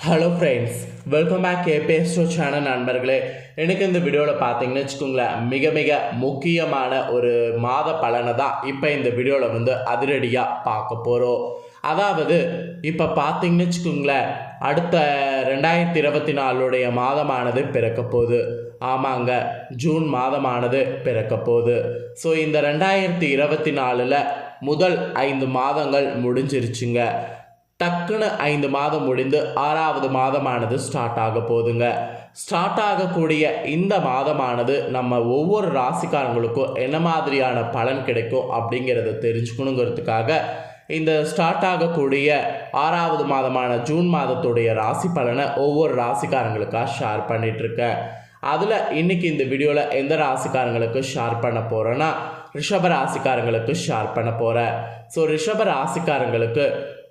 Hello friends, welcome back KBS channel நண்பர்களே. எனக்கு இந்த வீடியோவில் பார்த்தீங்கன்னு வச்சுக்கோங்களேன், மிக மிக முக்கியமான ஒரு மாத பலனை தான் இப்போ இந்த வீடியோவில் அதிரடியாக பார்க்க போகிறோம். அதாவது இப்போ பார்த்தீங்கன்னு வச்சுக்கோங்களேன், அடுத்த 2024 மாதமானது பிறக்க போகுது. ஆமாங்க, ஜூன் மாதமானது பிறக்க போகுது. ஸோ இந்த 2024 முதல் 5 மாதங்கள் முடிஞ்சிருச்சுங்க. டக்குன்னு 5 மாதம் முடிந்து 6வது மாதமானது ஸ்டார்ட் ஆக போகுதுங்க. ஸ்டார்ட் ஆகக்கூடிய இந்த மாதமானது நம்ம ஒவ்வொரு ராசிக்காரங்களுக்கும் என்ன மாதிரியான பலன் கிடைக்கும் அப்படிங்கிறத தெரிஞ்சுக்கணுங்கிறதுக்காக இந்த ஸ்டார்ட் ஆகக்கூடிய 6வது மாதமான ஜூன் மாதத்துடைய ராசி பலனை ஒவ்வொரு ராசிக்காரங்களுக்காக ஷேர் பண்ணிகிட்ருக்கேன். அதில் இன்றைக்கி இந்த வீடியோவில் எந்த ராசிக்காரங்களுக்கு ஷேர் பண்ண போகிறேன்னா, ரிஷப ராசிக்காரங்களுக்கு ஷேர் பண்ண போகிறேன். ஸோ ரிஷப ராசிக்காரங்களுக்கு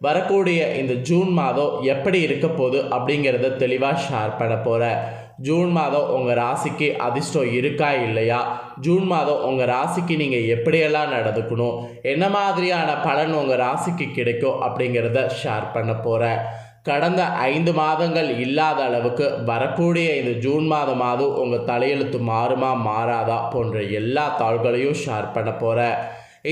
வரக்கூடிய இந்த ஜூன் மாதம் எப்படி இருக்க போகுது அப்படிங்கிறத தெளிவாக ஷேர் பண்ண போகிறேன். ஜூன் மாதம் உங்கள் ராசிக்கு அதிர்ஷ்டம் இருக்கா இல்லையா, ஜூன் மாதம் உங்கள் ராசிக்கு நீங்கள் எப்படியெல்லாம் நடந்துக்கணும், என்ன மாதிரியான பலன் உங்கள் ராசிக்கு கிடைக்கும் அப்படிங்கிறத ஷேர் பண்ண போகிறேன். கடந்த 5 மாதங்கள் இல்லாத அளவுக்கு வரக்கூடிய இந்த ஜூன் மாதமாவது உங்கள் தலையெழுத்து மாறுமா மாறாதா போன்ற எல்லா தாள்களையும் ஷேர் பண்ண போகிறேன்.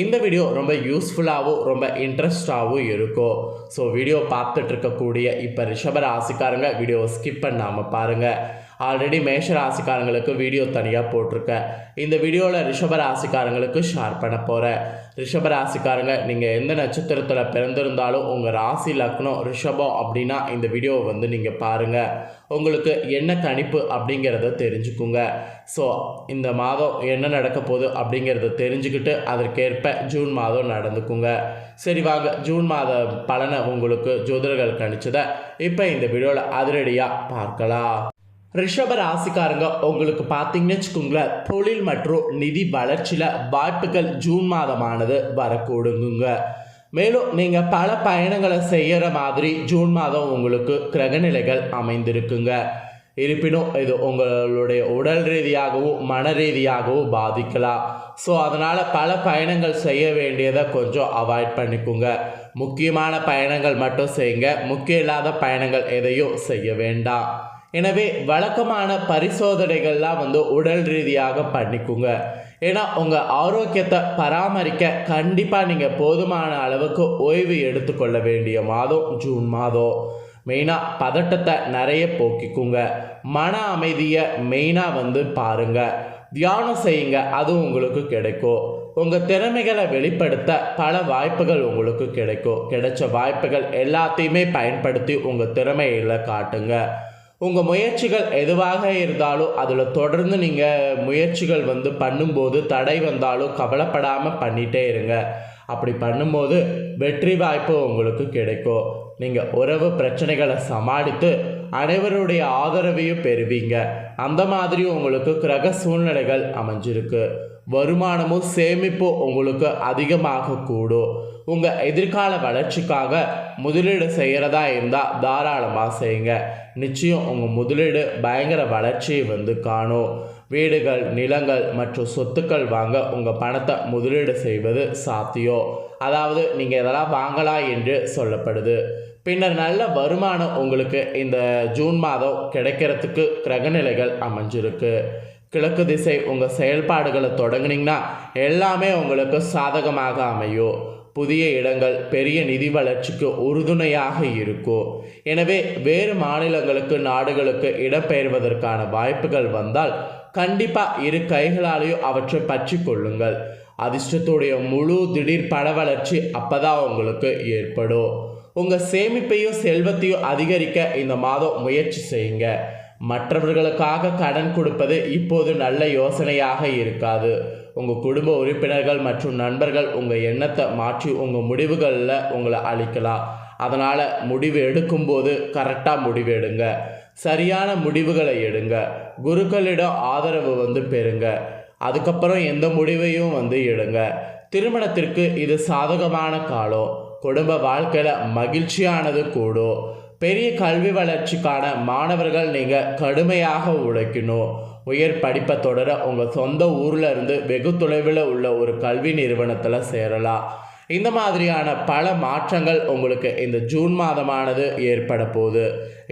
இந்த வீடியோ ரொம்ப யூஸ்ஃபுல்லாகவும் ரொம்ப இன்ட்ரெஸ்டாகவும் இருக்கும். ஸோ வீடியோ பார்த்துட்டு இருக்கக்கூடிய இப்போ ரிஷப ராசிக்காரங்க வீடியோவை ஸ்கிப் பண்ணாமல் பாருங்கள். ஆல்ரெடி மேஷ ராசிக்காரங்களுக்கு வீடியோ தனியாக போட்டிருக்கேன். இந்த வீடியோவில் ரிஷப ராசிக்காரங்களுக்கு ஷேர் பண்ண போகிறேன். ரிஷப ராசிக்காரங்க நீங்கள் எந்த நட்சத்திரத்தில் பிறந்திருந்தாலும் உங்கள் ராசி லக்னம் ரிஷபம் அப்படின்னா இந்த வீடியோவை நீங்கள் பாருங்கள். உங்களுக்கு என்ன கணிப்பு அப்படிங்கிறத தெரிஞ்சுக்குங்க. ஸோ இந்த மாதம் என்ன நடக்க போகுது அப்படிங்கிறத தெரிஞ்சுக்கிட்டு அதற்கேற்ப ஜூன் மாதம் நடந்துக்குங்க. சரி வாங்க, ஜூன் மாத பலனை உங்களுக்கு ஜோதிடர்கள் கணிச்சதை இப்போ இந்த வீடியோவில் அதிரடியாக பார்க்கலாம். ரிஷப ராசிக்காரங்க உங்களுக்கு பார்த்தீங்கன்னு வச்சுக்கோங்களேன், தொழில் மற்றும் நிதி வளர்ச்சியில் வாய்ப்புகள் ஜூன் மாதமானது வரக்கூடுங்க. மேலும் நீங்கள் பல பயணங்களை செய்கிற மாதிரி ஜூன் மாதம் உங்களுக்கு கிரகநிலைகள் அமைந்திருக்குங்க. இருப்பினும் இது உங்களுடைய உடல் ரீதியாகவும் மன ரீதியாகவும் பாதிக்கலாம். ஸோ அதனால் பல பயணங்கள் செய்ய வேண்டியதை கொஞ்சம் அவாய்ட் பண்ணிக்கோங்க. முக்கியமான பயணங்கள் மட்டும் செய்யுங்க, முக்கியம் இல்லாத பயணங்கள் எதையும் செய்ய வேண்டாம். எனவே வழக்கமான பரிசோதனைகள்லாம் உடல் ரீதியாக பண்ணிக்குங்க. ஏன்னா உங்கள் ஆரோக்கியத்தை பராமரிக்க கண்டிப்பாக நீங்கள் போதுமான அளவுக்கு ஓய்வு எடுத்துக்கொள்ள வேண்டிய மாதம் ஜூன் மாதம். மெயினாக பதட்டத்தை நிறைய போக்கிக்குங்க. மன அமைதியை மெயினாக பாருங்கள். தியானம் செய்யுங்க, அது உங்களுக்கு கிடைக்கும். உங்கள் திறமைகளை வெளிப்படுத்த பல வாய்ப்புகள் உங்களுக்கு கிடைக்கும். கிடைச்ச வாய்ப்புகள் எல்லாத்தையுமே பயன்படுத்தி உங்கள் திறமைகளை காட்டுங்க. உங்கள் முயற்சிகள் எதுவாக இருந்தாலும் அதில் தொடர்ந்து நீங்கள் முயற்சிகள் பண்ணும்போது தடை வந்தாலும் கவலைப்படாமல் பண்ணிகிட்டே இருங்க. அப்படி பண்ணும்போது வெற்றி வாய்ப்பு உங்களுக்கு கிடைக்கும். நீங்கள் உறவு பிரச்சனைகளை சமாளித்து அனைவருடைய ஆதரவையும் பெறுவீங்க. அந்த மாதிரி உங்களுக்கு கிரக சூழ்நிலைகள் அமைஞ்சிருக்கு. வருமானமும் சேமிப்பும் உங்களுக்கு அதிகமாக கூடும். உங்கள் எதிர்கால வளர்ச்சிக்காக முதலீடு செய்கிறதா இருந்தால் தாராளமாக செய்யுங்க. நிச்சயம் உங்கள் முதலீடு பயங்கர வளர்ச்சியை காணும். வீடுகள், நிலங்கள் மற்றும் சொத்துக்கள் வாங்க உங்கள் பணத்தை முதலீடு செய்வது சாத்தியம். அதாவது நீங்கள் இதெல்லாம் வாங்கலாம் என்று சொல்லப்படுது. பின்னர் நல்ல வருமானம் உங்களுக்கு இந்த ஜூன் மாதம் கிடைக்கிறதுக்கு கிரகநிலைகள் அமைஞ்சிருக்கு. கிழக்கு திசை உங்கள் செயல்பாடுகளை தொடங்குனீங்கன்னா எல்லாமே உங்களுக்கு சாதகமாக அமையும். புதிய இடங்கள் பெரிய நிதி வளர்ச்சிக்கு உறுதுணையாக இருக்கும். எனவே வேறு மாநிலங்களுக்கு, நாடுகளுக்கு இடம்பெயர்வதற்கான வாய்ப்புகள் வந்தால் கண்டிப்பாக இரு கைகளாலேயும் அவற்றை பற்றி கொள்ளுங்கள். அதிர்ஷ்டத்துடைய முழு திடீர் பண வளர்ச்சி அப்போதான் உங்களுக்கு ஏற்படும். உங்கள் சேமிப்பையும் செல்வத்தையும் அதிகரிக்க இந்த மாதம் முயற்சி செய்யுங்க. மற்றவர்களுக்காக கடன் கொடுப்பது இப்போது நல்ல யோசனையாக இருக்காது. உங்கள் குடும்ப உறுப்பினர்கள் மற்றும் நண்பர்கள் உங்கள் எண்ணத்தை மாற்றி உங்கள் முடிவுகளில் உங்களை அளிக்கலாம். அதனால் முடிவு எடுக்கும்போது கரெக்டாக முடிவு எடுங்க. சரியான முடிவுகளை எடுங்க. குருக்களிடம் ஆதரவு பெறுங்க. அதுக்கப்புறம் எந்த முடிவையும் எடுங்க. திருமணத்திற்கு இது சாதகமான காலம். குடும்ப வாழ்க்கையில் மகிழ்ச்சியானது கூடும். பெரிய கல்வி வளர்ச்சிக்கான மாணவர்கள் நீங்கள் கடுமையாக உழைக்கணும். உயர் படிப்பை தொடர உங்கள் சொந்த ஊரில் இருந்து வெகு தொலைவில் உள்ள ஒரு கல்வி நிறுவனத்தில் சேரலாம். இந்த மாதிரியான பல மாற்றங்கள் உங்களுக்கு இந்த ஜூன் மாதமானது ஏற்பட போகுது.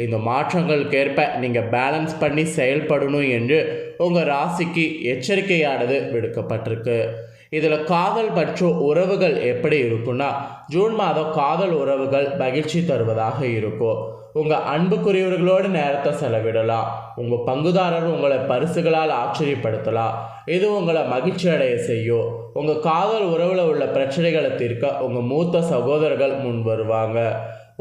இந்த மாற்றங்களுக்கேற்ப நீங்கள் பேலன்ஸ் பண்ணி செயல்படணும் என்று உங்கள் ராசிக்கு எச்சரிக்கையானது விடுக்கப்பட்டிருக்கு. இதில் காதல் மற்றும் உறவுகள் எப்படி இருக்குன்னா, ஜூன் மாதம் காதல் உறவுகள் மகிழ்ச்சி தருவதாக இருக்கும். உங்கள் அன்புக்குரியவர்களோடு நேரத்தை செலவிடலாம். உங்கள் பங்குதாரர் உங்களை பரிசுகளால் ஆச்சரியப்படுத்தலாம். இது உங்களை மகிழ்ச்சி அடைய செய்யும். உங்கள் காதல் உறவில் உள்ள பிரச்சனைகளை தீர்க்க உங்கள் மூத்த சகோதரர்கள் முன் வருவாங்க.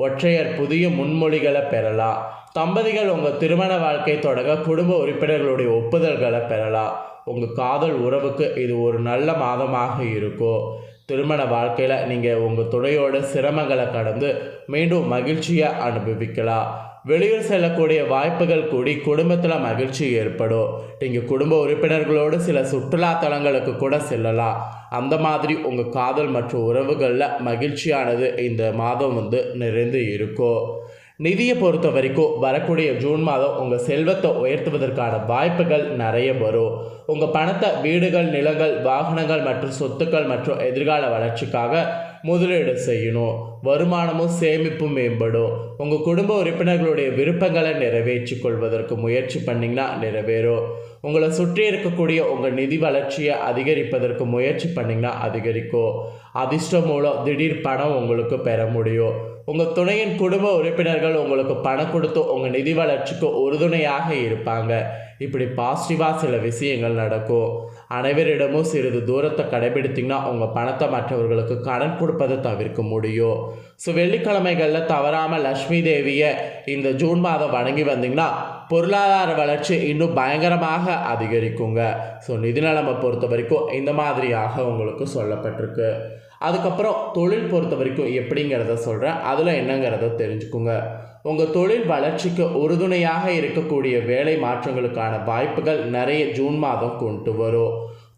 ஒற்றையர் புதிய முன்மொழிகளை பெறலாம். தம்பதிகள் உங்கள் திருமண வாழ்க்கை தொடங்க குடும்ப உறுப்பினர்களுடைய ஒப்புதல்களை பெறலாம். உங்கள் காதல் உறவுக்கு இது ஒரு நல்ல மாதமாக இருக்கும். திருமண வாழ்க்கையில் நீங்கள் உங்கள் துணையோட சிரமங்களை கடந்து மீண்டும் மகிழ்ச்சியை அனுபவிக்கலாம். வெளியூர் செல்லக்கூடிய வாய்ப்புகள் கூடி குடும்பத்தில் மகிழ்ச்சி ஏற்படும். நீங்கள் குடும்ப உறுப்பினர்களோடு சில சுற்றுலா தலங்களுக்கு கூட செல்லலாம். அந்த மாதிரி உங்கள் காதல் மற்றும் உறவுகளில் மகிழ்ச்சியானது இந்த மாதம் நிறைந்து இருக்கும். நிதியை பொறுத்த வரைக்கும் வரக்கூடிய ஜூன் மாதம் உங்கள் செல்வத்தை உயர்த்துவதற்கான வாய்ப்புகள் நிறைய வரும். உங்கள் பணத்தை வீடுகள், நிலங்கள், வாகனங்கள் மற்றும் சொத்துக்கள் மற்றும் எதிர்கால வளர்ச்சிக்காக முதலீடு செய்யணும். வருமானமும் சேமிப்பும் மேம்படும். உங்கள் குடும்ப உறுப்பினர்களுடைய விருப்பங்களை நிறைவேற்றி கொள்வதற்கு முயற்சி பண்ணிங்கன்னா நிறைவேறும். உங்களை சுற்றி இருக்கக்கூடிய உங்கள் நிதி வளர்ச்சியை அதிகரிப்பதற்கு முயற்சி பண்ணிங்கன்னா அதிகரிக்கும். அதிர்ஷ்டம் மூலம் திடீர் பணம் உங்களுக்கு பெற முடியும். உங்கள் துணையின் குடும்ப உறுப்பினர்கள் உங்களுக்கு பணம் கொடுத்து உங்கள் நிதி வளர்ச்சிக்கு உறுதுணையாக இருப்பாங்க. இப்படி பாசிட்டிவாக சில விஷயங்கள் நடக்கும். அனைவரிடமும் சிறிது தூரத்தை கடைபிடித்திங்கன்னா உங்கள் பணத்தை மற்றவர்களுக்கு கடன் கொடுப்பதை தவிர்க்க முடியும். ஸோ வெள்ளிக்கிழமைகளில் தவறாமல் லக்ஷ்மி தேவியை இந்த ஜூன் மாதம் வணங்கி வந்தீங்கன்னா பொருளாதார வளர்ச்சி இன்னும் பயங்கரமாக அதிகரிக்குங்க. ஸோ நிதி நிலைமை பொறுத்த வரைக்கும் இந்த மாதிரியாக உங்களுக்கு சொல்லப்பட்டிருக்கு. அதுக்கப்புறம் தொழில் பொறுத்த வரைக்கும் எப்படிங்கிறத சொல்கிறேன். அதில் என்னங்கிறத தெரிஞ்சுக்குங்க. உங்கள் தொழில் வளர்ச்சிக்கு உறுதுணையாக இருக்கக்கூடிய வேலை மாற்றங்களுக்கான வாய்ப்புகள் நிறைய ஜூன் மாதம் கொண்டு வரும்.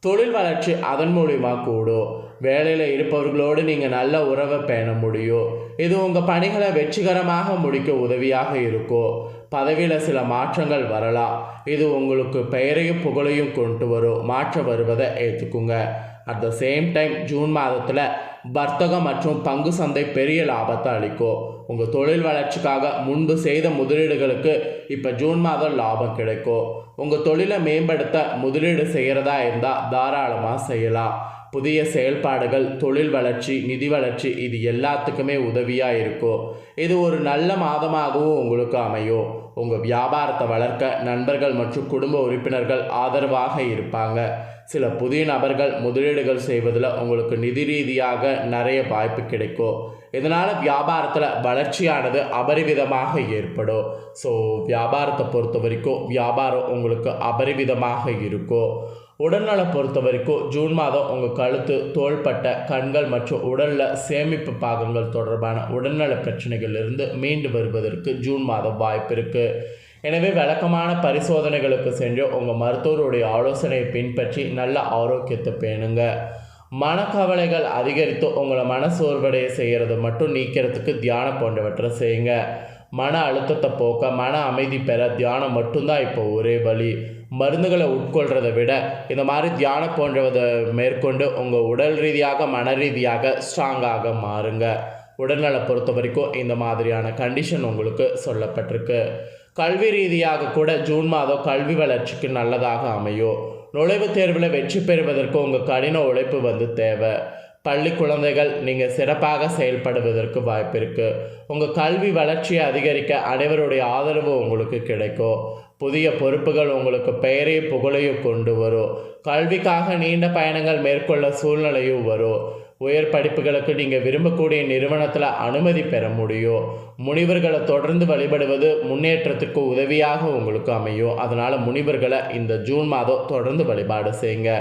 தொழில் வளர்ச்சி அதன் மூலிமா கூடும். வேலையில் இருப்பவர்களோடு நீங்கள் நல்ல உறவை பேண முடியும். இது உங்கள் பணிகளை வெற்றிகரமாக முடிக்க உதவியாக இருக்கும். பதவியில் சில மாற்றங்கள் வரலாம். இது உங்களுக்கு பெயரையும் புகழையும் கொண்டு வரும். மாற்றம் வருவதை ஏற்றுக்குங்க. At the same time June மாதத்தில் வர்த்தகம் மற்றும் பங்கு சந்தை பெரிய லாபத்தை அளிக்கும். உங்கள் தொழில் வளர்ச்சிக்காக முன்பு செய்த முதலீடுகளுக்கு இப்போ ஜூன் மாதம் லாபம் கிடைக்கும். உங்கள் தொழிலை மேம்படுத்த முதலீடு செய்கிறதா இருந்தால் தாராளமாக செய்யலாம். புதிய செயல்பாடுகள், தொழில் வளர்ச்சி, நிதி வளர்ச்சி இது எல்லாத்துக்குமே உதவியாக இருக்கும். இது ஒரு நல்ல மாதமாகவும் உங்களுக்கு அமையும். உங்கள் வியாபாரத்தை வளர்க்க நண்பர்கள் மற்றும் குடும்ப உறுப்பினர்கள் ஆதரவாக இருப்பாங்க. சில புதிய நபர்கள் முதலீடுகள் செய்வதில் உங்களுக்கு நிதி ரீதியாக நிறைய வாய்ப்பு கிடைக்கும். இதனால் வியாபாரத்தில் வளர்ச்சியானது அபரிவிதமாக ஏற்படும். ஸோ வியாபாரத்தை பொறுத்த வரைக்கும் வியாபாரம் உங்களுக்கு அபரிவிதமாக இருக்கும். உடல்நலை பொறுத்த வரைக்கும் ஜூன் மாதம் உங்கள் கழுத்து, தோள்பட்டை, கண்கள் மற்றும் உடலில் சேமிப்பு பாகங்கள் தொடர்பான உடல்நல பிரச்சனைகளிலிருந்து மீண்டு வருவதற்கு ஜூன் மாதம் வாய்ப்பு இருக்குது. எனவே விளக்கமான பரிசோதனைகளுக்கு சென்று உங்கள் மருத்துவருடைய ஆலோசனையை பின்பற்றி நல்ல ஆரோக்கியத்தை பேணுங்க. மனக்கவலைகள் அதிகரித்து உங்களை மனசோர்வடைய செய்கிறது மட்டும் நீக்கிறதுக்கு தியானம் போன்றவற்றை செய்யுங்க. மன அழுத்தத்தை போக்க, மன அமைதி பெற தியானம் மட்டும்தான் இப்போ ஒரே வழி. மருந்துகளை உட்கொள்கிறத விட இந்த மாதிரி தியானம் போன்றதை மேற்கொண்டு உங்கள் உடல் ரீதியாக மன ரீதியாக ஸ்ட்ராங்காக மாறுங்க. உடல்நலை பொறுத்த வரைக்கும் இந்த மாதிரியான கண்டிஷன் உங்களுக்கு சொல்லப்பட்டிருக்கு. கல்வி ரீதியாக கூட ஜூன் மாதம் கல்வி வளர்ச்சிக்கு நல்லதாக அமையும். நுழைவுத் தேர்வில் வெற்றி பெறுவதற்கு உங்கள் கடின உழைப்பு தேவை. பள்ளி குழந்தைகள் நீங்கள் சிறப்பாக செயல்படுவதற்கு வாய்ப்பு இருக்குது. உங்கள் கல்வி வளர்ச்சியை அதிகரிக்க அனைவருடைய ஆதரவு உங்களுக்கு கிடைக்கும். புதிய பொறுப்புகள் உங்களுக்கு பெயரையும் புகழையும் கொண்டு வரும். கல்விக்காக நீண்ட பயணங்கள் மேற்கொள்ள சூழ்நிலையும் வரும். உயர் படிப்புகளுக்கு நீங்கள் விரும்பக்கூடிய நிறுவனத்தில் அனுமதி பெற முடியும். முனிவர்களை தொடர்ந்து வழிபடுவது முன்னேற்றத்துக்கு உதவியாக உங்களுக்கு அமையும். அதனால் முனிவர்களை இந்த ஜூன் மாதம் தொடர்ந்து வழிபாடு செய்யுங்க.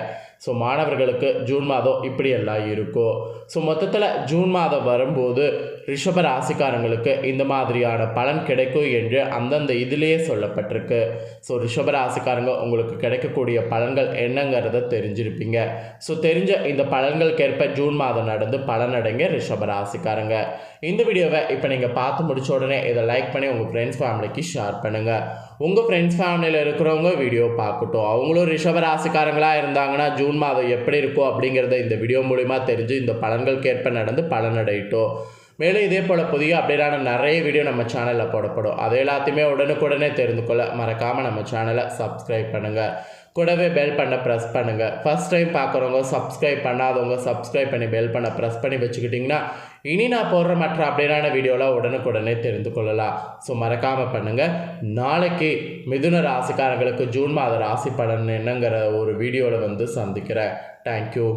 ஸோ மாணவர்களுக்கு ஜூன் மாதம் இப்படியெல்லாம் இருக்கும். ஸோ மொத்தத்தில் ஜூன் மாதம் வரும்போது ரிஷப ராசிக்காரங்களுக்கு இந்த மாதிரியான பலன் கிடைக்கும் என்று அந்தந்த இதிலேயே சொல்லப்பட்டிருக்கு. ஸோ ரிஷப ராசிக்காரங்க உங்களுக்கு கிடைக்கக்கூடிய பலன்கள் என்னங்கிறத தெரிஞ்சிருப்பீங்க. ஸோ தெரிஞ்ச இந்த பலன்களுக்கேற்ப ஜூன் மாதம் நடந்து பலனடைங்க ரிஷப ராசிக்காரங்க. இந்த வீடியோவை இப்போ நீங்கள் பார்த்து முடிச்ச உடனே இதை லைக் பண்ணி உங்கள் ஃப்ரெண்ட்ஸ் ஃபேமிலிக்கு ஷேர் பண்ணுங்கள். உங்கள் ஃப்ரெண்ட்ஸ் ஃபேமிலியில் இருக்கிறவங்க வீடியோ பார்க்கட்டும். அவங்களும் ரிஷப ராசிக்காரங்களாக இருந்தாங்கன்னா ஜூன் மாதம் எப்படி இருக்கும் அப்படிங்கிறத இந்த வீடியோ மூலிமா தெரிஞ்சு இந்த பலன்களுக்கேற்ப நடந்து பலனடையட்டும். மேலும் இதே போல் புதிய அப்டேட்டான நிறைய வீடியோ நம்ம சேனலில் போடப்படும். அது எல்லாத்தையுமே உடனுக்குடனே தெரிந்து கொள்ள மறக்காமல் நம்ம சேனலை சப்ஸ்கிரைப் பண்ணுங்கள். கூடவே பெல் பண்ண ப்ரெஸ் பண்ணுங்கள். ஃபஸ்ட் டைம் பார்க்குறவங்க சப்ஸ்கிரைப் பண்ணாதவங்க சப்ஸ்கிரைப் பண்ணி பெல் பண்ண ப்ரெஸ் பண்ணி வச்சுக்கிட்டிங்கன்னா இனி நான் போடுற மற்ற அப்டேட்டான வீடியோலாம் உடனுக்குடனே தெரிந்து கொள்ளலாம். ஸோ மறக்காமல் பண்ணுங்கள். நாளைக்கு மிதுன ராசிக்காரங்களுக்கு ஜூன் மாத ராசி பலன் என்னங்கிற ஒரு வீடியோவில் சந்திக்கிறேன். தேங்க்யூ.